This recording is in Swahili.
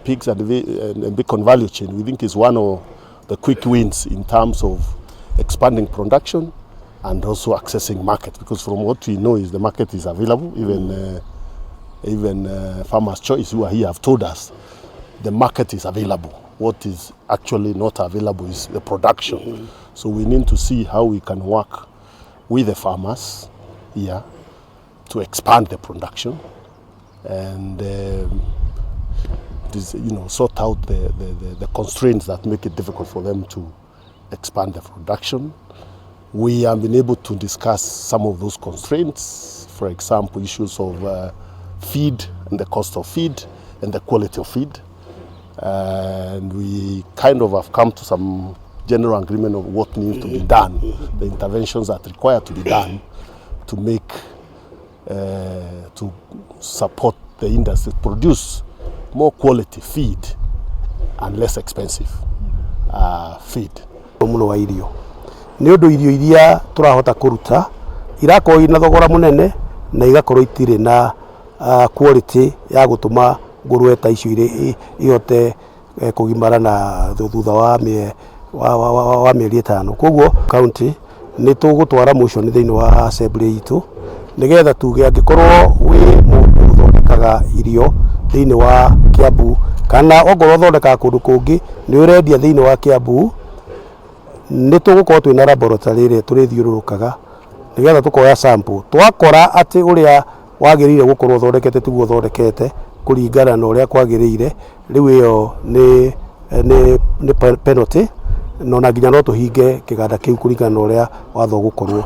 pigs and the beacon value chain, we think is one of the quick wins in terms of expanding production and also accessing market, because from what we know is the market is available. Even Farmers Choice who are here have told us the market is available. What is actually not available is the production. So we need to see how we can work with the farmers here to expand the production and sort out the constraints that make it difficult for them to expand the production. We have been able to discuss some of those constraints, for example, issues of feed and the cost of feed and the quality of feed. And we kind of have come to some general agreement of what needs to be done, the interventions that require to be done to make, to support the industry, produce more quality feed and less expensive feed. Nĩ ũndũ irio iria turahota kuruta irakorwo ina thogora munene na igakorwo itirĩ na quality ya gutuma ngũrwe ta icio ihote kugimara na thutha wa mĩeri 5. Koguo county nĩ tũgũtwara motion thĩinĩ wa assembly itu nigetha tuge angĩkorwo wĩ mũndũ ũthondekaga irio thĩinĩ wa Kiambu kana ongorwo ũthondekaga kũndũ kũngĩ nĩ ũrendia thĩinĩ wa Kiambu, nĩtũgũkorwo twĩna laboratory ĩrĩa tũrĩthiũrũrũkaga nigetha tukoya sample twakora atĩ ũrĩa wagĩrĩire gũkorwo ũthondekete tiguo ũthondekete kũringana na ũrĩa kwagĩrĩire, rĩu ĩyo nĩ penalty, no na nginya no tũhinge kĩganda kĩu kũringana na ũrĩa watho gũkorwo.